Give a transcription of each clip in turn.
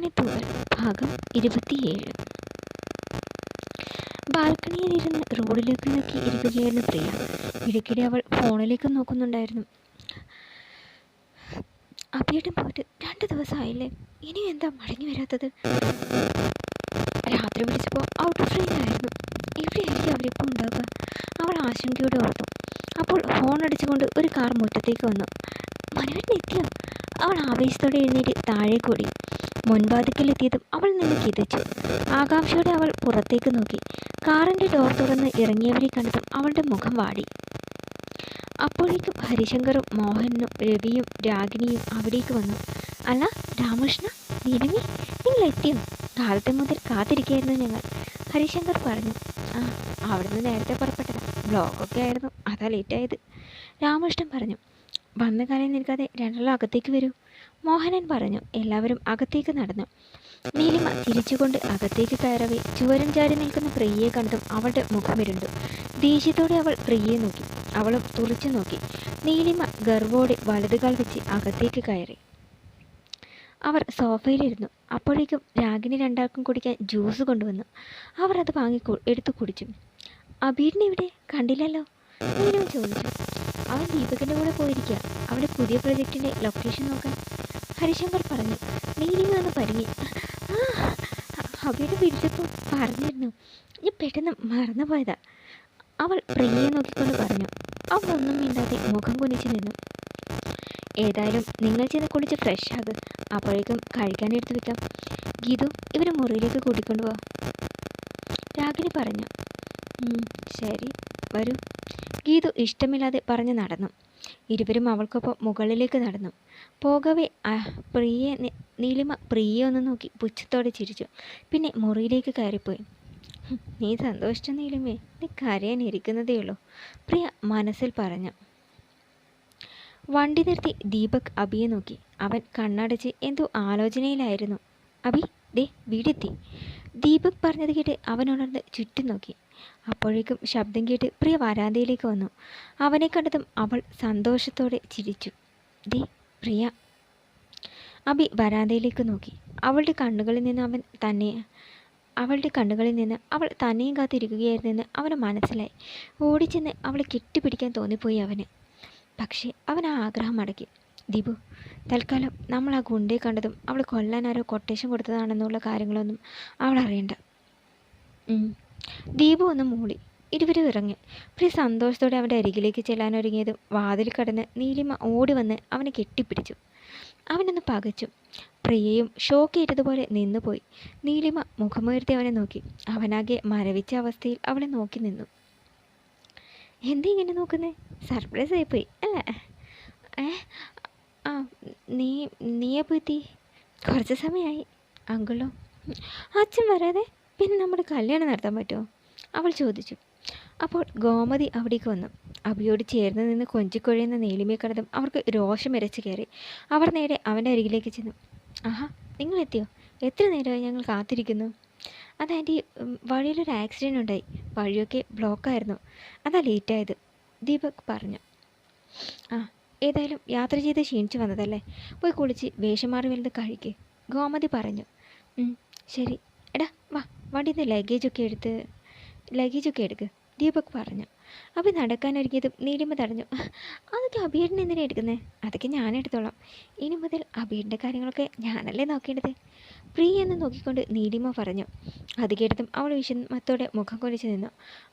മണിത്തൂവൽ ഭാഗം 27. ബാൽക്കണിയിലിരുന്ന് റോഡിലേക്ക് നോക്കി ഇരിക്കുകയായിരുന്നു പ്രിയ. ഇടയ്ക്കിടെ അവൾ ഫോണിലേക്ക് നോക്കുന്നുണ്ടായിരുന്നു. അഭിയേട്ടൻ പോയിട്ട് 2 ദിവസമായില്ലേ, ഇനിയും എന്താ മടങ്ങി വരാത്തത്? രാത്രി വിളിച്ചപ്പോൾ ഔട്ട് ഓഫ് റേഞ്ചായിരുന്നു. എവിടെയായിരിക്കും അവരിപ്പോൾ ഉണ്ടാവുക? അവൾ ആശങ്കയോടെ ഓർത്തു. അപ്പോൾ ഹോൺ അടിച്ചുകൊണ്ട് ഒരു കാർ മുറ്റത്തേക്ക് വന്നു. മനുവേട്ടൻ എത്തിയോ? അവൾ ആവേശത്തോടെ എഴുന്നേറ്റ് താഴേക്ക് ഓടി. മുൻവാതിക്കലെത്തിയതും അവൾ നിന്ന് കിതച്ചു. ആകാംക്ഷയോടെ അവൾ പുറത്തേക്ക് നോക്കി. കാറിൻ്റെ ഡോർ തുറന്ന് ഇറങ്ങിയവരെ കണ്ടതും അവളുടെ മുഖം വാടി. അപ്പോഴേക്കും ഹരിശങ്കറും മോഹനും രവിയും രാഗിണിയും അവിടേക്ക് വന്നു. അല്ല രാമകൃഷ്ണ, നീലിമി, നിങ്ങൾ എത്തിയോ? കാലത്തെ മുതൽ കാത്തിരിക്കുകയായിരുന്നു ഞങ്ങൾ, ഹരിശങ്കർ പറഞ്ഞു. ആ, അവിടുന്ന് നേരത്തെ പുറപ്പെട്ടതാ, ബ്ലോക്കൊക്കെ ആയിരുന്നു, അതാ ലേറ്റായത്, രാമകൃഷ്ണൻ പറഞ്ഞു. വന്ന കാലം നിൽക്കാതെ രണ്ടാളും അകത്തേക്ക് വരൂ, മോഹനൻ പറഞ്ഞു. എല്ലാവരും അകത്തേക്ക് നടന്നു. നീലിമ തിരിച്ചുകൊണ്ട് അകത്തേക്ക് കയറവേ ചുവരും ചാടി നിൽക്കുന്ന പ്രിയയെ കണ്ടതും അവളുടെ മുഖമിരുണ്ടു. ദേഷ്യത്തോടെ അവൾ പ്രിയയെ നോക്കി. അവളും തുറിച്ചു നോക്കി. നീലിമ ഗർവോടെ വലതുകാൽ വെച്ച് അകത്തേക്ക് കയറി. അവർ സോഫയിലിരുന്നു. അപ്പോഴേക്കും രാഗിണി രണ്ടാൾക്കും കുടിക്കാൻ ജ്യൂസ് കൊണ്ടുവന്നു. അവർ അത് വാങ്ങി എടുത്തു കുടിച്ചു. അബീഡിനെ ഇവിടെ കണ്ടില്ലല്ലോ, നീലിമ ചോദിച്ചു. അവൻ ദീപകിൻ്റെ കൂടെ പോയിരിക്കുക, അവൻ്റെ പുതിയ പ്രൊജക്റ്റിൻ്റെ ലൊക്കേഷൻ നോക്കാൻ, ഹരിശങ്കർ പറഞ്ഞു. നീലിമ ഒന്ന് പരിങ്ങി. അബിയുടെ വിളിച്ചപ്പോൾ പറഞ്ഞിരുന്നു, ഞാൻ പെട്ടെന്ന് മറന്നു പോയതാ, അവൾ പ്രിയയെ നോക്കിക്കൊണ്ട് പറഞ്ഞു. അവൾ ഒന്നും മിണ്ടാതെ മുഖം കുനിച്ചു നിന്നു. ഏതായാലും നിങ്ങൾ ചെന്ന് കുളിച്ച് ഫ്രഷ് ആകും, അപ്പോഴേക്കും കഴിക്കാനെടുത്ത് വെക്കാം. ഗീതു, ഇവരെ മുറിയിലേക്ക് കൂട്ടിക്കൊണ്ടുപോവാ, രാഗിണി പറഞ്ഞു. ശരി, വരൂ, ഗീതു ഇഷ്ടമില്ലാതെ പറഞ്ഞു നടന്നു. ഇരുവരും അവൾക്കൊപ്പം മുകളിലേക്ക് നടന്നു. പോകവേ നീലിമ പ്രിയയെ ഒന്ന് നോക്കി പുച്ഛത്തോടെ ചിരിച്ചു. പിന്നെ മുറിയിലേക്ക് കയറിപ്പോയി. നീ സന്തോഷിച്ചു നീലിമേ, നീ കരയാനിരിക്കുന്നതേ ഉള്ളൂ, പ്രിയ മനസ്സിൽ പറഞ്ഞു. വണ്ടി നിർത്തി ദീപക് അബിയെ നോക്കി. അവൻ കണ്ണടച്ച് എന്തോ ആലോചനയിലായിരുന്നു. അബി, ദേ വീടെത്തി, ദീപക് പറഞ്ഞത് കേട്ട് അവൻ ഉണർന്ന് ചുറ്റും നോക്കി. അപ്പോഴേക്കും ശബ്ദം കേട്ട് പ്രിയ വരാന്തയിലേക്ക് വന്നു. അവനെ കണ്ടതും അവൾ സന്തോഷത്തോടെ ചിരിച്ചു. ദേ പ്രിയ. അബി വരാന്തയിലേക്ക് നോക്കി. അവളുടെ കണ്ണുകളിൽ നിന്ന് അവൾ തന്നെയും കാത്തിരിക്കുകയായിരുന്നെന്ന് അവന് മനസ്സിലായി. ഓടിച്ചെന്ന് അവളെ കെട്ടിപ്പിടിക്കാൻ തോന്നിപ്പോയി അവന്. പക്ഷേ അവൻ ആ ആഗ്രഹം അടക്കി. ദീപു, തൽക്കാലം നമ്മൾ ആ ഗുണ്ടയെ കണ്ടതും അവൾ കൊല്ലാൻ ആരോ കൊട്ടേഷൻ കൊടുത്തതാണെന്നുള്ള കാര്യങ്ങളൊന്നും അവൾ അറിയണ്ട. ദീപു ഒന്ന് മൂളി. ഇരുവരും ഇറങ്ങി. പ്രിയ സന്തോഷത്തോടെ അവൻ്റെ അരികിലേക്ക് ചെല്ലാനൊരുങ്ങിയതും വാതിൽ കടന്ന് നീലിമ ഓടി വന്ന് അവനെ കെട്ടിപ്പിടിച്ചു. അവനൊന്ന് പകച്ചു. പ്രിയയും ഷോക്കേറ്റതുപോലെ നിന്നുപോയി. നീലിമ മുഖമുയർത്തി അവനെ നോക്കി. അവനാകെ മരവിച്ച അവസ്ഥയിൽ അവളെ നോക്കി നിന്നു. എന്താ ഇങ്ങനെ നോക്കുന്നേ? സർപ്രൈസ് ആയിപ്പോയി അല്ലേ? ആ, നീയെപ്പോൾ എത്തി? കുറച്ച് സമയമായി. അങ്കിളോ? അച്ഛൻ വരാതെ പിന്നെ നമ്മുടെ കല്യാണം നടത്താൻ പറ്റുമോ? അവൾ ചോദിച്ചു. അപ്പോൾ ഗോമതി അവിടേക്ക് വന്നു. അബിയോട് ചേർന്ന് നിന്ന് കൊഞ്ചിക്കൊഴിയുന്ന നീലിമയെ കണ്ടതും അവർക്ക് രോഷമിരച്ച് കയറി. അവർ നേരെ അവൻ്റെ അരികിലേക്ക് ചെന്നു. ആഹാ, നിങ്ങളെത്തിയോ? എത്ര നേരമായി ഞങ്ങൾ കാത്തിരിക്കുന്നു. അതാൻറ്റി, വഴിയിലൊരു ആക്സിഡൻ്റ് ഉണ്ടായി, വഴിയൊക്കെ ബ്ലോക്കായിരുന്നു, അതാ ലേറ്റായത്, ദീപക് പറഞ്ഞു. ആ, ഏതായാലും യാത്ര ചെയ്ത് ക്ഷീണിച്ച് വന്നതല്ലേ, പോയി കുളിച്ച് വേഷം മാറി വലുത് കഴിക്ക്, ഗോമതി പറഞ്ഞു. ശരി, എടാ വാ, വണ്ടിയിൽ നിന്ന് ലഗേജൊക്കെ എടുക്ക്, ദീപക് പറഞ്ഞു. അബി നടക്കാനൊരുങ്ങിയതും നീലിമ തടഞ്ഞു. അതൊക്കെ അബിയേട്ടൻ എന്തിനാ എടുക്കുന്നത്? അതൊക്കെ ഞാൻ എടുത്തോളാം, ഇനി മുതൽ അബിയേട്ടൻ്റെ കാര്യങ്ങളൊക്കെ ഞാനല്ലേ നോക്കേണ്ടത്, പ്രിയ എന്ന് നോക്കിക്കൊണ്ട് നീലിമ പറഞ്ഞു. അത് കേട്ടതും അവൾ വിഷമത്തോടെ മുഖം കൊലിച്ച് നിന്നു.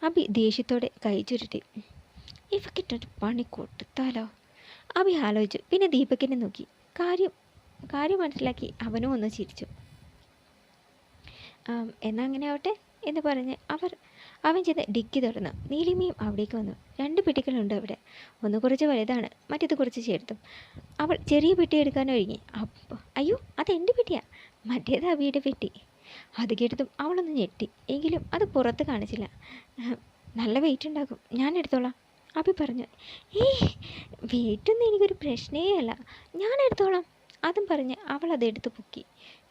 അബി ദേഷ്യത്തോടെ കൈ ചുരുട്ടി. ഇവക്കിട്ടൊരു പണി കൊടുത്താലോ, അബി ആലോചിച്ചു. പിന്നെ ദീപകിനെ നോക്കി. കാര്യം മനസ്സിലാക്കി അവനും ഒന്ന് ചിരിച്ചു. എന്നാൽ അങ്ങനെ ആവട്ടെ എന്ന് പറഞ്ഞ് അവൻ ചെന്ന് ഡിക്കി തുറന്നു. നീലിമയും അവിടേക്ക് വന്നു. 2 പെട്ടികളുണ്ട് അവിടെ, ഒന്ന് കുറച്ച് വലുതാണ്, മറ്റേത് കുറച്ച് ചേർത്തും. അവൾ ചെറിയ പെട്ടി എടുക്കാനൊരുങ്ങി. അയ്യോ, അതെൻ്റെ പെട്ടിയാ, മറ്റേത് അബിയുടെ പെട്ടി. അത് കേട്ടതും അവളൊന്ന് ഞെട്ടി. എങ്കിലും അത് പുറത്ത് കാണിച്ചില്ല. നല്ല വെയിറ്റ് ഉണ്ടാകും, ഞാൻ എടുത്തോളാം, അബി പറഞ്ഞു. വെയിറ്റൊന്നും എനിക്കൊരു പ്രശ്നേ അല്ല, ഞാൻ എടുത്തോളാം, അതും പറഞ്ഞ് അവൾ അതെടുത്ത് പൊക്കി.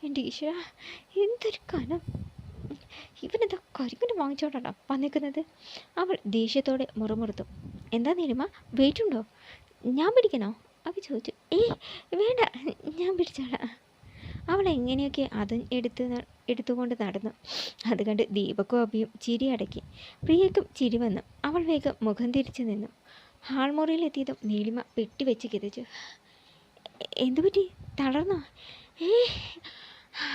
എൻ്റെ ഈശ്വര, എന്തൊരു കനം, ഇവനെന്താ കരിക്കിന് വാങ്ങിച്ചോണ്ടാ വന്നിരിക്കുന്നത്, അവൾ ദേഷ്യത്തോടെ മുറുമുറുത്തു. എന്താ നീലിമ, വെയിറ്റ് ഉണ്ടോ? ഞാൻ പിടിക്കണോ? അവ ചോദിച്ചു. വേണ്ട, ഞാൻ പിടിച്ചോളാം. അവൾ എങ്ങനെയൊക്കെ അതും എടുത്തുകൊണ്ട് നടന്നു. അത് കണ്ട് ദീപക്കും അഭിയും ചിരി അടക്കി. പ്രിയക്കും ചിരി വന്നു. അവൾ വേഗം മുഖം തിരിച്ചു നിന്നു. ഹാൾമുറിയിലെത്തിയതും നീലിമ പെട്ടി വെച്ച് കിതച്ചു. എന്തുപറ്റി? തളർന്നോ?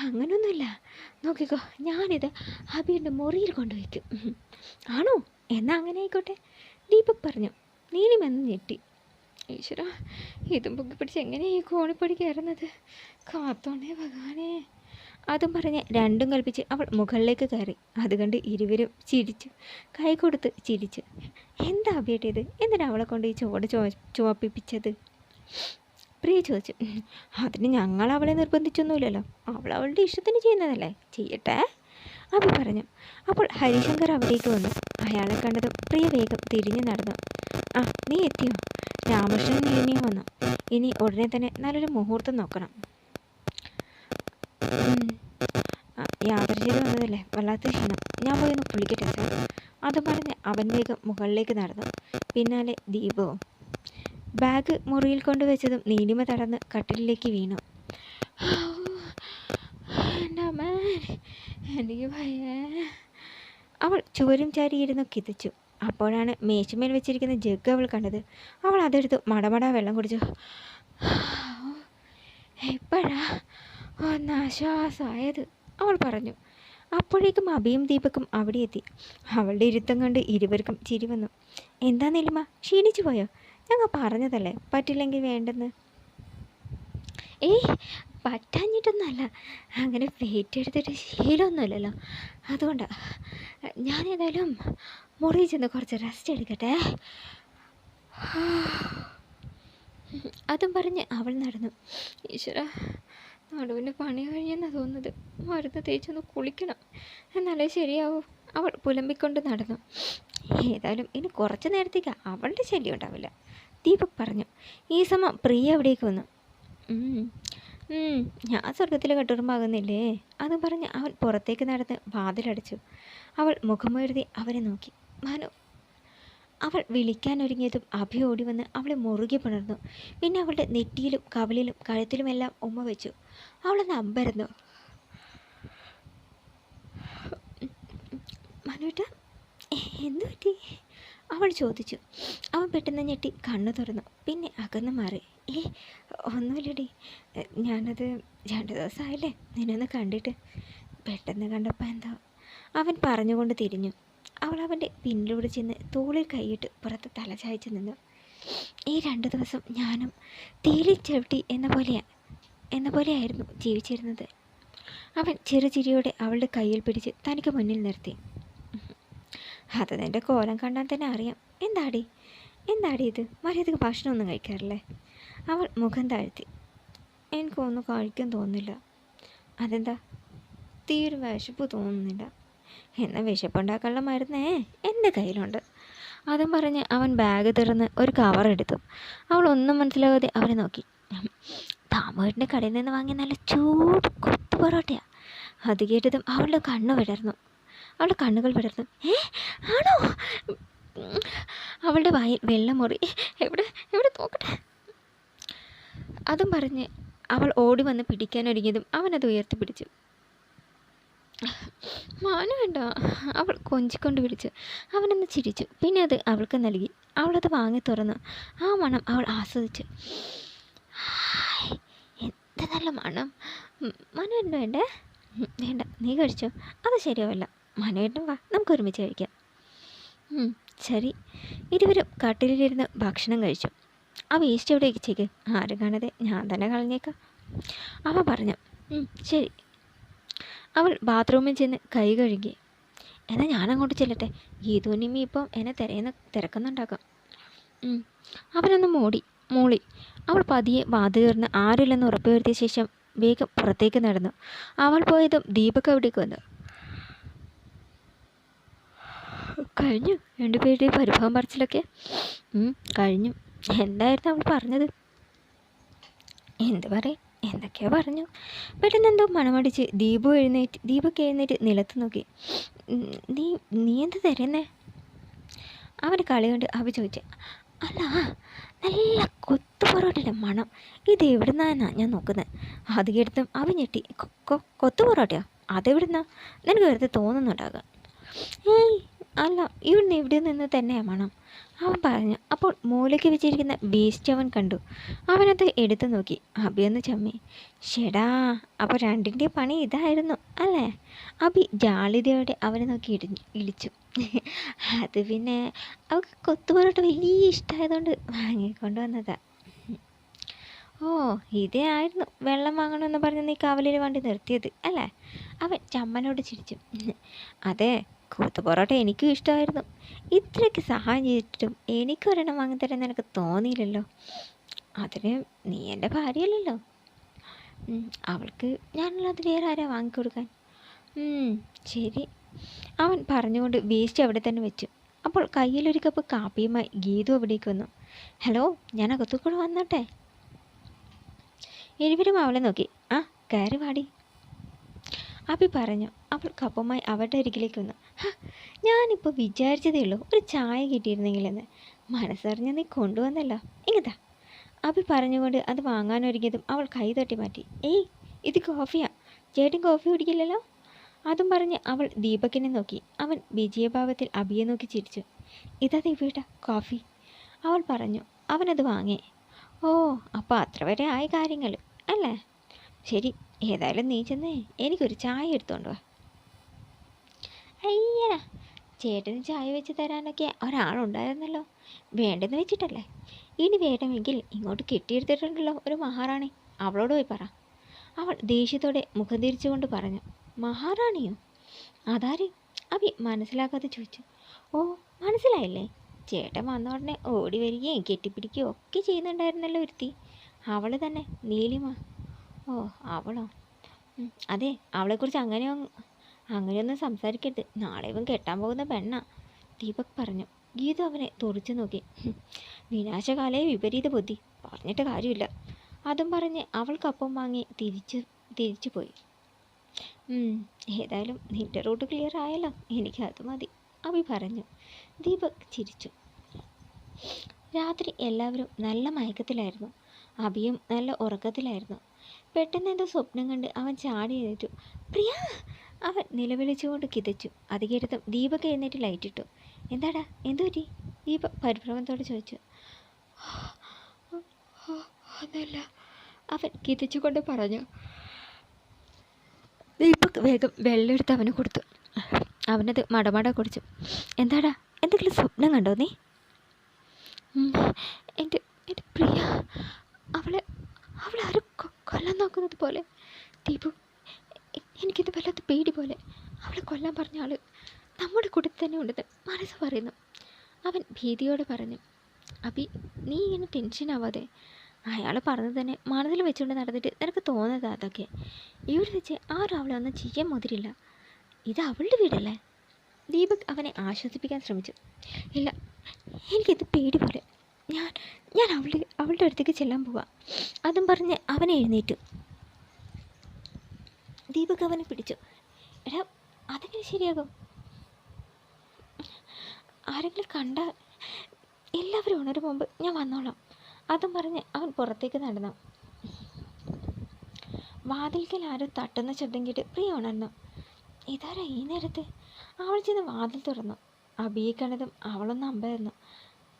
അങ്ങനൊന്നുമില്ല. നോക്കിക്കോ, ഞാനിത് അഭിയുടെ മുറിയിൽ കൊണ്ടുവയ്ക്കും. ആണോ? എന്നാൽ അങ്ങനെ ആയിക്കോട്ടെ, ദീപക് പറഞ്ഞു. നീലിമെന്ന് ഞെട്ടി. ഈശ്വര, ഇതും പൊക്കി പിടിച്ച് എങ്ങനെയാ ഈ കോണിപ്പടി കയറുന്നത്? കാത്തോണേ ഭഗവാനേ. അതും പറഞ്ഞ് രണ്ടും കൽപ്പിച്ച് അവൾ മുകളിലേക്ക് കയറി. അത് കണ്ട് ഇരുവരും ചിരിച്ചു, കൈ കൊടുത്ത് ചിരിച്ചു. എന്താ അഭിയേട്ടത്? എന്തിനാ അവളെ കൊണ്ട് ഈ ചോട് ചുവപ്പിച്ചത്? പ്രിയ ചോദിച്ചു. അതിന് ഞങ്ങൾ അവളെ നിർബന്ധിച്ചൊന്നുമില്ലല്ലോ, അവൾ അവളുടെ ഇഷ്ടത്തിന് ചെയ്യുന്നതല്ലേ, ചെയ്യട്ടെ, അഭി പറഞ്ഞു. അപ്പോൾ ഹരിശങ്കർ അവിടേക്ക് വന്നു. അയാളെ കണ്ടതും പ്രിയ വേഗം തിരിഞ്ഞു നടന്നു. ആ, നീ എത്തിയോ? രാമകൃഷ്ണൻ നീലിനിയും വന്നു. ഇനി ഉടനെ തന്നെ നല്ലൊരു മുഹൂർത്തം നോക്കണം. യാദൃശ്ചികം വന്നതല്ലേ, വല്ലാത്ത ക്ഷീണം, ഞാൻ പോയി ഒന്ന് കുളിക്കട്ടെ സാർ. അത് പറഞ്ഞ് അവൻ വേഗം മുകളിലേക്ക് നടന്നു. പിന്നാലെ ദീപവും. ബാഗ് മുറിയിൽ കൊണ്ടുവച്ചതും നീലിമ തടന്ന് കട്ടിലിലേക്ക് വീണു. എൻ്റെ അമ്മ, എനിക്ക് ഭയേ. അവൾ ചുവരും ചാരിയിരുന്ന് കിതച്ചു. അപ്പോഴാണ് മേശമേൽ വെച്ചിരിക്കുന്ന ജഗ് അവൾ കണ്ടത്. അവൾ അതെടുത്ത് മടമട വെള്ളം കുടിച്ചു. എപ്പോഴാ ഒന്നാശ്വാസമായത്, അവൾ പറഞ്ഞു. അപ്പോഴേക്കും അഭിയും ദീപക്കും അവിടെ എത്തി. അവളുടെ ഇരുത്തം കണ്ട് ഇരുവർക്കും ചിരി വന്നു. എന്താ നീലിമ, ക്ഷീണിച്ചു പോയോ? ഞങ്ങൾ പറഞ്ഞതല്ലേ പറ്റില്ലെങ്കിൽ വേണ്ടെന്ന്. പറ്റാഞ്ഞിട്ടൊന്നുമല്ല, അങ്ങനെ പ്ലേറ്റ് എടുത്തിട്ട് ശീലമൊന്നുമില്ലല്ലോ, അതുകൊണ്ടാണ്. ഞാനേതായാലും മുറിയിൽ ചെന്ന് കുറച്ച് റെസ്റ്റ് എടുക്കട്ടെ. അതും പറഞ്ഞ് അവൾ നടന്നു. ഈശ്വര, നടുവിൻ്റെ പണി കഴിഞ്ഞെന്നാണ് തോന്നുന്നത്. മരുന്ന് തേച്ചൊന്ന് കുളിക്കണം, എന്നാലേ ശരിയാവൂ. അവൾ പുലമ്പിക്കൊണ്ട് നടന്നു. ഏതായാലും ഇനി കുറച്ച് നേരത്തേക്ക് അവളുടെ ശല്യം ഉണ്ടാവില്ല, ദീപക് പറഞ്ഞു. ഈ സമയം പ്രിയ അവിടേക്ക് വന്നു. ഞാൻ സ്വർഗത്തിൽ കട്ടുറുമ്പാകുന്നില്ലേ, അതും പറഞ്ഞ് അവൻ പുറത്തേക്ക് നടന്ന് വാതിലടച്ചു. അവൾ മുഖമെഴുതി അവനെ നോക്കി. മനു. അവൾ വിളിക്കാനൊരുങ്ങിയതും അഭി ഓടി വന്ന് അവളെ മുറുകെ പുണർന്നു. പിന്നെ അവളുടെ നെറ്റിയിലും കവിളിലും കഴുത്തിലുമെല്ലാം ഉമ്മ വെച്ചു. അവളൊന്ന് അമ്പരന്നു. മനുവേട്ട, എന്തു പറ്റി? അവൾ ചോദിച്ചു. അവൻ പെട്ടെന്ന് ഞെട്ടി കണ്ണു തുറന്നു. പിന്നെ അകന്നു മാറി. ഒന്നുമില്ലടി, ഞാനത് 2 ദിവസമായില്ലേ നിന്നൊന്ന് കണ്ടിട്ട്, പെട്ടെന്ന് കണ്ടപ്പോൾ എന്തോ. അവൻ പറഞ്ഞുകൊണ്ട് തിരിഞ്ഞു. അവൾ അവൻ്റെ പിന്നിലൂടെ ചെന്ന് തോളിൽ കൈയിട്ട് പുറത്ത് തലചായ്ച്ചു നിന്നു. ഈ 2 ദിവസം ഞാനും തീലി ചവിട്ടി എന്ന പോലെയായിരുന്നു ജീവിച്ചിരുന്നത്. അവൻ ചെറുചിരിയോടെ അവളുടെ കയ്യിൽ പിടിച്ച് തനിക്ക് മുന്നിൽ നിർത്തി. അത് നിൻ്റെ കോലം കണ്ടാൽ തന്നെ അറിയാം. എന്താടി ഇത്? മര്യാദക്ക് ഭക്ഷണമൊന്നും കഴിക്കാറില്ലേ? അവൾ മുഖം താഴ്ത്തി. എനിക്കൊന്നും കഴിക്കാൻ തോന്നുന്നില്ല. അതെന്താ? തീരെ വിശപ്പ് തോന്നുന്നില്ല. എന്നാൽ വിശപ്പുണ്ടാക്കാനുള്ള മരുന്നേ എൻ്റെ കയ്യിലുണ്ട്. അതും പറഞ്ഞ് അവൻ ബാഗ് തുറന്ന് ഒരു കവർ എടുത്തു. അവൾ ഒന്നും മനസ്സിലാകാതെ അവനെ നോക്കി. താമൂരിൻ്റെ കടയിൽ നിന്ന് വാങ്ങിയ നല്ല ചൂട് കൊത്തു പൊറോട്ടയാണ്. അത് കേട്ടതും അവളുടെ കണ്ണുകൾ വിടർന്നു. ആണോ? അവളുടെ വായിൽ വെള്ളം മുറി. എവിടെ നോക്കട്ടെ. അതും പറഞ്ഞ് അവൾ ഓടി വന്ന് പിടിക്കാനൊരുങ്ങിയതും അവനത് ഉയർത്തിപ്പിടിച്ചു. മാനു വേണ്ട, അവൾ കൊഞ്ചിക്കൊണ്ട് വിളിച്ചു. അവനൊന്ന് ചിരിച്ചു. പിന്നെ അത് അവൾക്ക് നൽകി. അവളത് വാങ്ങി തുറന്നു. ആ മണം അവൾ ആസ്വദിച്ചു. എന്ത് നല്ല മണം. മനുവേട്ടൻ വേണ്ടേ? വേണ്ട, നീ കഴിച്ചോ, അത് ശരിയാവില്ല. മനുവേട്ടൻ വാ, നമുക്ക് ഒരുമിച്ച് കഴിക്കാം. ശരി. ഇരുവരും കട്ടിലിരുന്ന് ഭക്ഷണം കഴിച്ചു. ആ വേസ്റ്റ് എവിടെ വെച്ചേക്ക്, ആരും കാണാതെ ഞാൻ തന്നെ കളഞ്ഞേക്കാം, അവ പറഞ്ഞു. ശരി. അവൾ ബാത്റൂമിൽ ചെന്ന് കൈ കഴുകി. എന്നാൽ ഞാനങ്ങോട്ട് ചെല്ലട്ടെ, ഗീതുനിമി ഇപ്പം എന്നെ തിരക്കുന്നുണ്ടാക്കാം. അവനൊന്ന് മൂളി. അവൾ പതിയെ വാതിലിറന്ന് ആരില്ലെന്ന് ഉറപ്പുവരുത്തിയ ശേഷം വേഗം പുറത്തേക്ക് നടന്നു. അവൾ പോയതും ദീപക് അവിടേക്ക് വന്നു. കഴിഞ്ഞു 2 പേരുടെ പരിഭവം പറച്ചിലൊക്കെ? കഴിഞ്ഞു. എന്തായിരുന്നു അവൾ പറഞ്ഞത്? എന്ത് പറയും, എന്തൊക്കെയോ പറഞ്ഞു. പെട്ടെന്ന് എന്തോ മണമടിച്ച് ദീപക് എഴുന്നേറ്റ് നിലത്ത് നോക്കി. നീ എന്ത് തരുന്നേ? അവൻ്റെ കളി കൊണ്ട് അവ ചോദിച്ചു. അല്ല, നല്ല കൊത്തു പൊറോട്ടയുടെ മണം. ഇത് എവിടുന്നാന്നാ ഞാൻ നോക്കുന്നത്. അത് കേട്ടതും അവൻ ഞെട്ടി. കൊത്തു പൊറോട്ടയോ? അതെവിടുന്നാ? നിനക്ക് വെറുതെ തോന്നുന്നുണ്ടാകാം. ഏയ് അല്ല, ഇവിടുന്ന് ഇവിടെ നിന്ന് തന്നെയാണ് മണം, അവൻ പറഞ്ഞു. അപ്പോൾ മൂലയ്ക്ക് വെച്ചിരിക്കുന്ന ബീസ്റ്റ് അവൻ കണ്ടു. അവനത് എടുത്തു നോക്കി. അബിയൊന്ന് ചമ്മി. ഷെടാ, അപ്പോൾ രണ്ടിൻ്റെ പണി ഇതായിരുന്നു അല്ലേ? അബി ജാളിതയോടെ അവനെ നോക്കി ഇളിച്ചു. അത് പിന്നെ അവൾക്ക് കൊത്തുപൊറോട്ട വലിയ ഇഷ്ടമായതുകൊണ്ട് വാങ്ങിക്കൊണ്ട് വന്നതാ. ഓ, ഇതേ ആയിരുന്നു വെള്ളം വാങ്ങണമെന്ന് പറഞ്ഞ് നീ കവലിൽ വണ്ടി നിർത്തിയത് അല്ലേ? അവൻ ചമ്മനോട് ചിരിച്ചു. അതെ, കൊത്തു പൊറോട്ട എനിക്കും ഇഷ്ടമായിരുന്നു. ഇത്രയ്ക്ക് സഹായം ചെയ്തിട്ടും എനിക്കൊരെണ്ണം വാങ്ങിത്തരാൻ നിനക്ക് തോന്നിയില്ലല്ലോ. അതിന് നീ എൻ്റെ ഭാര്യയല്ലല്ലോ. അവൾക്ക് ഞാനല്ലാതെ വേറെ ആരാ വാങ്ങിക്കൊടുക്കാൻ? ശരി, അവൻ പറഞ്ഞുകൊണ്ട് വേസ്റ്റ് അവിടെ തന്നെ വെച്ചു. അപ്പോൾ കയ്യിലൊരു കപ്പ് കാപ്പിയുമായി ഗീതു അവിടേക്ക് വന്നു. ഹലോ, ഞാൻ അകത്തുകൂടെ വന്നോട്ടെ? ഇരുവരും അവളെ നോക്കി. ആ, കയറി വാടി, അബി പറഞ്ഞു. അവൾ കപ്പുമായി അവരുടെ അരികിലേക്ക് വന്നു. ഞാനിപ്പോൾ വിചാരിച്ചതേ ഉള്ളൂ ഒരു ചായ കിട്ടിയിരുന്നെങ്കിലെന്ന്. മനസ്സറിഞ്ഞ് നീ കൊണ്ടുവന്നല്ലോ, ഇങ്ങതാ. അബി പറഞ്ഞുകൊണ്ട് അത് വാങ്ങാനൊരുങ്ങിയതും അവൾ കൈ തട്ടി മാറ്റി. ഏയ്, ഇത് കോഫിയാ, ചേട്ടൻ കോഫി കുടിക്കില്ലല്ലോ. അതും പറഞ്ഞ് അവൾ ദീപകിനെ നോക്കി. അവൻ വിജയഭാവത്തിൽ അബിയെ നോക്കി ചിരിച്ചു. ഇതാ ദീപേട്ട കോഫി, അവൾ പറഞ്ഞു. അവനത് വാങ്ങി. ഓ, അപ്പോൾ അത്ര വരെ ആയ കാര്യങ്ങൾ അല്ലേ? ശരി, ഏതായാലും നീ ചെന്നേ എനിക്കൊരു ചായ എടുത്തോണ്ട് വാ. അയ്യടാ, ചേട്ടന് ചായ വെച്ച് തരാനൊക്കെ ഒരാളുണ്ടായിരുന്നല്ലോ. വേണ്ടെന്ന് വെച്ചിട്ടല്ലേ? ഇനി വേണമെങ്കിൽ ഇങ്ങോട്ട് കെട്ടിയെടുത്തിട്ടുണ്ടല്ലോ ഒരു മഹാറാണി, അവളോട് പോയി പറ. അവൾ ദേഷ്യത്തോടെ മുഖം തിരിച്ചുകൊണ്ട് പറഞ്ഞു. മഹാറാണിയോ? അതാര്? അബി മനസ്സിലാക്കാതെ ചോദിച്ചു. ഓ, മനസ്സിലായില്ലേ? ചേട്ടൻ വന്ന ഉടനെ ഓടി വരികയും കെട്ടിപ്പിടിക്കുകയും ഒക്കെ ചെയ്യുന്നുണ്ടായിരുന്നല്ലോ ഒരുത്തി, അവൾ തന്നെ, നീലിമ. ഓ, അവളോ? അതെ, അവളെക്കുറിച്ച് അങ്ങനെയൊന്നും സംസാരിക്കരുത്. നാളെ ഇവൻ കെട്ടാൻ പോകുന്ന പെണ്ണാ, ദീപക് പറഞ്ഞു. ഗീതു അവനെ തുറച്ചു നോക്കി. വിനാശകാലേ വിപരീത ബുദ്ധി, പറഞ്ഞിട്ട് കാര്യമില്ല. അതും പറഞ്ഞ് അവൾക്കൊപ്പം വാങ്ങി തിരിച്ചു പോയി. ഏതായാലും നിന്റെ റൂട്ട് ക്ലിയർ ആയല്ലോ, എനിക്കത് മതി, അബി പറഞ്ഞു. ദീപക് ചിരിച്ചു. രാത്രി എല്ലാവരും നല്ല മയക്കത്തിലായിരുന്നു. അബിയും നല്ല ഉറക്കത്തിലായിരുന്നു. പെട്ടെന്ന് എന്തോ സ്വപ്നം കണ്ട് അവൻ ചാടി എഴുന്നേറ്റു. പ്രിയ, അവൻ നിലവിളിച്ചുകൊണ്ട് കിതച്ചു. അത് കേട്ടതും ദീപക് എഴുന്നേറ്റ് ലൈറ്റിട്ടു. എന്താടാ, എന്തു പറ്റി? ദീപ പരിഭ്രമത്തോട് ചോദിച്ചു. അതല്ല, അവൻ കിതച്ചുകൊണ്ട് പറഞ്ഞു. ദീപക് വേഗം വെള്ളമെടുത്ത് അവന് കൊടുത്തു. അവനത് മടമട കുടിച്ചു. എന്താടാ, എന്തെങ്കിലും സ്വപ്നം കണ്ടോ നീ? എൻ്റെ പ്രിയ, അവളെ ആരും കൊല്ലാൻ നോക്കുന്നത് പോലെ. ദീപു, എനിക്കിത് വല്ലാത്ത പേടി പോലെ. അവളെ കൊല്ലാൻ പറഞ്ഞ ആൾ നമ്മുടെ കൂട്ടത്തിൽ തന്നെ ഉണ്ടെന്ന് മനസ്സ് പറയുന്നു, അവൻ ഭീതിയോടെ പറഞ്ഞു. അബി, നീ ഇങ്ങനെ ടെൻഷൻ ആവാതെ. അയാൾ പറഞ്ഞത് തന്നെ മനസ്സിൽ വെച്ചുകൊണ്ട് നടന്നിട്ട് നിനക്ക് തോന്നുന്നത് അതൊക്കെ. ഇവിടെ വെച്ച് ആരും അവളെ ഒന്നും ചെയ്യാൻ മുതിരില്ല. ഇത് അവളുടെ വീടല്ലേ? ദീപക് അവനെ ആശ്വസിപ്പിക്കാൻ ശ്രമിച്ചു. ഇല്ല, എനിക്കിത് പേടി പോലെ. ഞാൻ അവളുടെ അടുത്തേക്ക് ചെല്ലാൻ പോവാം, അതും പറഞ്ഞ് അവനെ എഴുന്നേറ്റു. ദീപക് അവനെ പിടിച്ചു. എടാ, അതെങ്ങനെ ശരിയാകും? ആരെങ്കിലും കണ്ടാൽ എല്ലാവരും ഉണരും മുമ്പ് ഞാൻ വന്നോളാം, അതും പറഞ്ഞ് അവൻ പുറത്തേക്ക് നടന്നു. വാതിൽക്കൽ ആരോ തട്ടുന്ന ശബ്ദം കേട്ട് പ്രിയ ഉണർന്നു. ഇതാരാ ഈ നേരത്തെ? അവൾ ചെന്ന് വാതിൽ തുറന്നു. അബിയെ കണ്ടതും അവളൊന്ന് അമ്പരന്നു.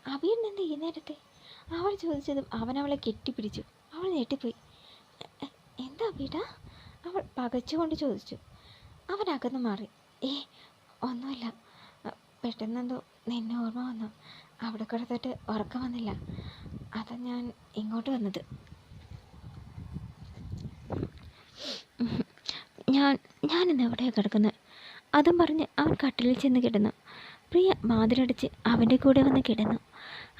അബിയുണ്ടെന്ത് ഈ നേരത്തെ? അവൾ ചോദിച്ചതും അവൻ അവളെ കെട്ടിപ്പിടിച്ചു. അവൾ ഞെട്ടിപ്പോയി. എന്താ അബിടാ? അവൾ പകച്ചുകൊണ്ട് ചോദിച്ചു. അവൻ അകന്നു മാറി. ഒന്നുമില്ല, പെട്ടെന്നെന്തോ നിന്നെ ഓർമ്മ വന്നു. അവിടെ കിടത്തിട്ട് ഉറക്കം വന്നില്ല, അതാ ഞാൻ ഇങ്ങോട്ട് വന്നത്. ഞാനിന്ന് എവിടെയാണ് കിടക്കുന്നത്, അതും പറഞ്ഞ് അവൻ കട്ടിലിൽ ചെന്ന് കിടന്നു. പ്രിയ വാതിലടച്ച് അവൻ്റെ കൂടെ വന്ന് കിടന്നു.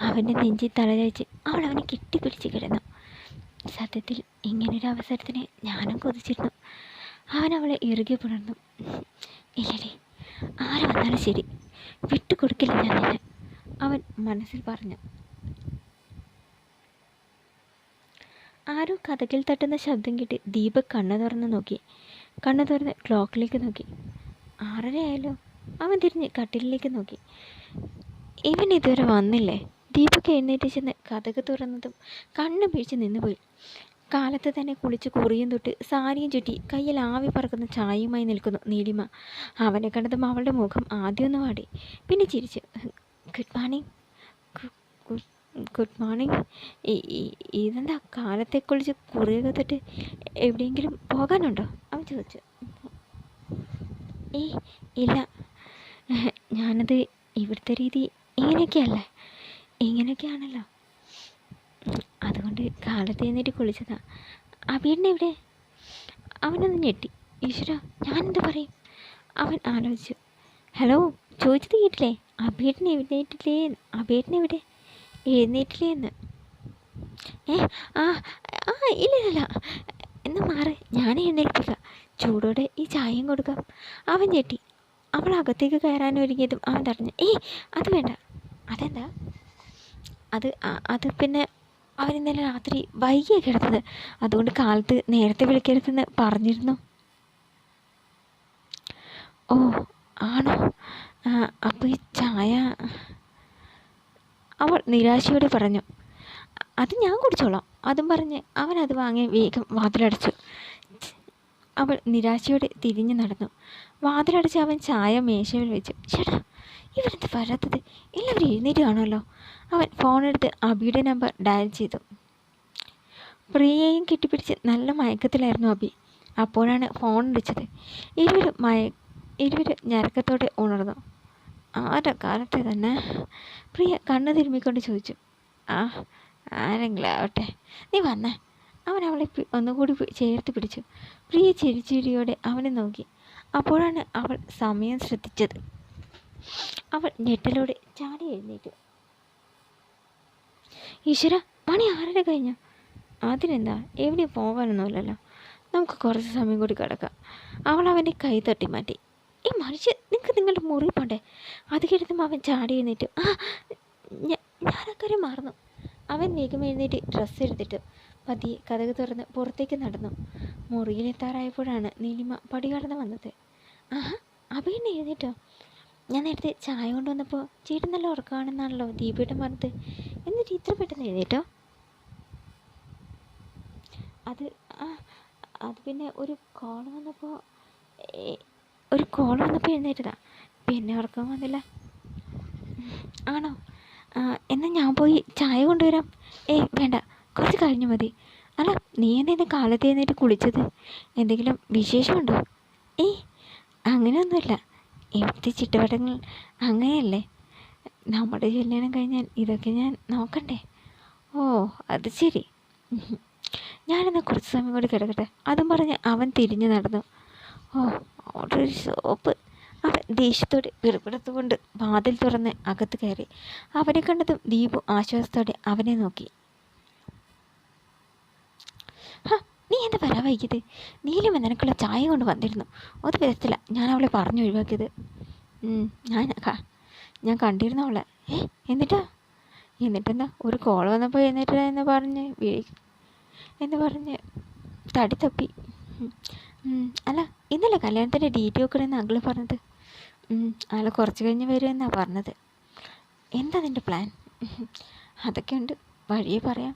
അവൻ്റെ നെഞ്ചിൽ തലചായ്ച്ച് അവൾ അവനെ കെട്ടിപ്പിടിച്ച് കിടന്നു. സത്യത്തിൽ ഇങ്ങനൊരു അവസരത്തിന് ഞാനും കൊതിച്ചിരുന്നു. അവൻ അവളെ ഇറുകെ പുണർന്നു. ഇല്ലടി, ആര് വന്നാലും ശരി, വിട്ടുകൊടുക്കില്ല ഞാൻ നിന്നെ, അവൻ മനസ്സിൽ പറഞ്ഞു. ആരോ കതകിൽ തട്ടുന്ന ശബ്ദം കേട്ട് ദീപക് കണ്ണു തുറന്ന് ക്ലോക്കിലേക്ക് നോക്കി. 6:30 ആയല്ലോ. അവൻ തിരിഞ്ഞ് കട്ടിലിലേക്ക് നോക്കി. ഇവൻ ഇതുവരെ വന്നില്ലേ? ദീപക് എഴുന്നേറ്റ് ചെന്ന് കതക് തുറന്നതും കണ്ണും പിടിച്ച് നിന്നുപോയി. കാലത്ത് തന്നെ കുളിച്ച് കുറിയും തൊട്ട് സാരിയും ചുറ്റി കയ്യിൽ ആവി പറക്കുന്ന ചായയുമായി നിൽക്കുന്നു നീലിമ. അവനെ കണ്ടതും അവളുടെ മുഖം ആദ്യമൊന്ന് വാടി, പിന്നെ ചിരിച്ചു. Good morning. Good morning. ഇതെന്താ കാലത്തെ കുളിച്ച് കുറിയൊക്കെ തൊട്ട് എവിടെയെങ്കിലും പോകാനുണ്ടോ? അവൻ ചോദിച്ചു. ഏയ് ഇല്ല, ഞാനത് ഇവിടുത്തെ രീതി ഇങ്ങനെയൊക്കെയാണല്ലോ, അതുകൊണ്ട് കാലത്ത് എഴുന്നേറ്റ് കുളിച്ചതാ. അബീടിനെ എവിടെ? അവനൊന്ന് ഞെട്ടി. ഈശ്വര, ഞാനെന്ത് പറയും? അവൻ ആലോചിച്ചു. ഹലോ, ചോദിച്ചത് കേട്ടില്ലേ? അബീടിനെ എവിടെ എഴുന്നേറ്റില്ലേ എന്ന്. ആ ആ ഇല്ല, എന്നാൽ മാറ്, ഞാൻ എഴുന്നേൽപ്പിക്കാം. ചൂടോടെ ഈ ചായയും കൊടുക്കാം. അവൻ ഞെട്ടി. അവൾ അകത്തേക്ക് കയറാൻ ഒരുങ്ങിയതും അവൻ തടഞ്ഞു. അത് വേണ്ട. അതെന്താ? അത് പിന്നെ അവൻ ഇന്നലെ രാത്രി വൈകിയാണ് കിടന്നത്, അതുകൊണ്ട് കാലത്ത് നേരത്തെ വിളിക്കരുതെന്ന് പറഞ്ഞിരുന്നു. ഓ ആണോ? അപ്പോൾ ഈ ചായ? അവൾ നിരാശയോടെ പറഞ്ഞു. അത് ഞാൻ കുടിച്ചോളാം. അതും പറഞ്ഞ് അവൻ അത് വാങ്ങി വേഗം വാതിലടച്ചു. അവൾ നിരാശയോടെ തിരിഞ്ഞു നടന്നു. വാതിലടച്ച് അവൻ ചായ മേശയിൽ വെച്ചു. ചേട്ടാ, ഇവരെന്ത് വരാത്തത്? എല്ലാവരും എഴുന്നേറ്റ് കാണുമല്ലോ. അവൻ ഫോണെടുത്ത് അബിയുടെ നമ്പർ ഡയൽ ചെയ്തു. പ്രിയയെയും കെട്ടിപ്പിടിച്ച് നല്ല മയക്കത്തിലായിരുന്നു അബി. അപ്പോഴാണ് ഫോൺ വിളിച്ചത്. ഇരുവരും ഞരക്കത്തോടെ ഉണർന്നു. ആരുടെ കാലത്തെ തന്നെ? പ്രിയ കണ്ണ് തിരുമ്മിക്കൊണ്ട് ചോദിച്ചു. ആരെങ്കിലും ആവട്ടെ, നീ വന്നേ. അവൻ അവളെ ഒന്നുകൂടി ചേർത്ത് പിടിച്ചു. പ്രിയ ചിരിച്ചിരിയോടെ അവനെ നോക്കി. അപ്പോഴാണ് അവൾ സമയം ശ്രദ്ധിച്ചത്. അവൾ ഞെട്ടലോടെ ചാടി എഴുന്നേറ്റു. ഈശ്വര, മണി 6:30 കഴിഞ്ഞു. അതിനെന്താ, എവിടെയും പോകാനൊന്നുമില്ലല്ലോ, നമുക്ക് കുറച്ച് സമയം കൂടി കിടക്കാം. അവൾ അവൻ്റെ കൈ തട്ടി മാറ്റി. ഈ മനുഷ്യൻ, നിങ്ങൾക്ക് നിങ്ങളുടെ മുറി പോണ്ടേ? അത് കേട്ടതും അവൻ ചാടി എഴുന്നേറ്റു. ഞാനക്കാര്യം മറന്നു. അവൻ വേഗം എഴുന്നേറ്റ് ഡ്രസ്സ് എടുത്തിട്ട് പതിയെ കതക് തുറന്ന് പുറത്തേക്ക് നടന്നു. മുറിയിലെത്താറായപ്പോഴാണ് നീലിമ പടി കടന്ന് വന്നത്. അബീനെ എഴുന്നേറ്റോ? ഞാൻ നേരത്തെ ചായ കൊണ്ടുവന്നപ്പോൾ ചേട്ടൻ നല്ല ഉറക്കമാണെന്നാണല്ലോ ദീപേട്ടൻ പറഞ്ഞത്, എന്നിട്ട് ഇത്ര പെട്ടെന്ന് എഴുന്നേറ്റോ? അത് പിന്നെ ഒരു കോൾ വന്നപ്പോൾ എഴുന്നേറ്റതാ, പിന്നെ ഉറക്കം വന്നില്ല. ആണോ? എന്നാൽ ഞാൻ പോയി ചായ കൊണ്ടുവരാം. വേണ്ട, കുറച്ച് കഴിഞ്ഞു മതി. അല്ല, നീ എന്തെങ്കിലും കാലത്ത് എഴുന്നേറ്റ് കുളിച്ചത്? എന്തെങ്കിലും വിശേഷമുണ്ടോ? അങ്ങനെയൊന്നുമില്ല. ഇവിടുത്തെ ചുറ്റുവട്ടങ്ങൾ അങ്ങനെയല്ലേ. നമ്മുടെ കല്യാണം കഴിഞ്ഞാൽ ഇതൊക്കെ ഞാൻ നോക്കണ്ടേ? ഓ അത് ശരി. ഞാനെന്നാൽ കുറച്ച് സമയം കൂടി കിടക്കട്ടെ. അതും പറഞ്ഞ് അവൻ തിരിഞ്ഞു നടന്നു. അവിടെ ഒരു ഷോപ്പ്. അവൻ ദേഷ്യത്തോടെ പിറുപിറുത്തുകൊണ്ട് വാതിൽ തുറന്ന് അകത്ത് കയറി. അവനെ കണ്ടതും ദീപു ആശ്വാസത്തോടെ അവനെ നോക്കി. നീ എന്താ വരാൻ വൈകിയത്? നീലിമ നിനക്കുള്ള ചായ കൊണ്ട് വന്നിരുന്നു. ഒരു വിധത്തില്ല ഞാൻ അവളെ പറഞ്ഞു ഒഴിവാക്കിയത്. ഞാൻ കണ്ടിരുന്നു അവളെ. എന്നിട്ടെന്താ, ഒരു കോൾ വന്നപ്പോൾ എഴുന്നേറ്റ എന്ന് പറഞ്ഞ് തടി തപ്പി. അല്ല, ഇന്നലെ കല്യാണത്തിൻ്റെ ഡീറ്റെയിൽ വെക്കണമെന്ന് അങ്കിള് പറഞ്ഞത്. അയാൾ കുറച്ച് കഴിഞ്ഞ് വരുമെന്നാണ് പറഞ്ഞത്. എന്താ നിൻ്റെ പ്ലാൻ? അതൊക്കെ ഉണ്ട്, വഴിയെ പറയാം.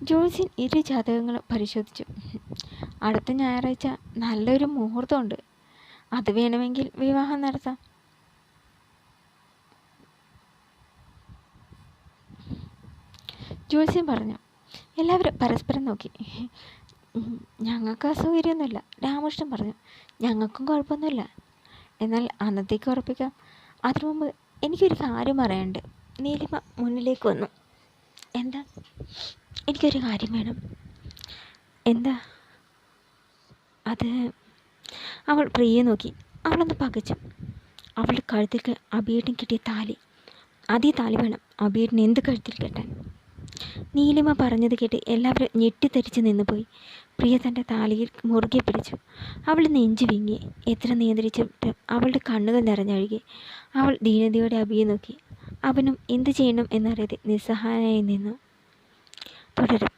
ജോൾസിൻ ഇരു ജാതകങ്ങളും പരിശോധിച്ചു. അടുത്ത ഞായറാഴ്ച നല്ലൊരു മുഹൂർത്തമുണ്ട്. അത് വേണമെങ്കിൽ വിവാഹം നടത്താം. ജോൾസിൻ പറഞ്ഞു. എല്ലാവരും പരസ്പരം നോക്കി. ഞങ്ങൾക്ക് അസൗകര്യമൊന്നുമില്ല, രാമകൃഷ്ണൻ പറഞ്ഞു. ഞങ്ങൾക്കും കുഴപ്പമൊന്നുമില്ല. എന്നാൽ അന്നത്തേക്ക് ഉറപ്പിക്കാം. അതിനു മുമ്പ് എനിക്കൊരു കാര്യം പറയാനുണ്ട്. നീലിമ മുന്നിലേക്ക് വന്നു. എന്താ? എനിക്കൊരു കാര്യം വേണം. എന്താ അത്? അവൾ പ്രിയെ നോക്കി. അവളൊന്ന് പകച്ചു. അവളുടെ കഴുത്തിൽ അബീടിന് കിട്ടിയ താലി, അതേ താലി വേണം അബീടിന് എന്ത് കഴുത്തിൽ കെട്ടാൻ. നീലിമ പറഞ്ഞത് കേട്ട് എല്ലാവരും ഞെട്ടിത്തരിച്ച് നിന്നുപോയി. പ്രിയ തൻ്റെ താലിയിൽ മുറുകെ പിടിച്ചു. അവൾ നെഞ്ചു വിങ്ങി. എത്ര നിയന്ത്രിച്ചിട്ട് അവളുടെ കണ്ണുകൾ നിറഞ്ഞൊഴുകി. അവൾ ദീനതയോടെ അബിയെ നോക്കി. അവനും എന്തു ചെയ്യണം എന്നറിയാതെ നിസ്സഹായനായി നിന്നു. തുടരും.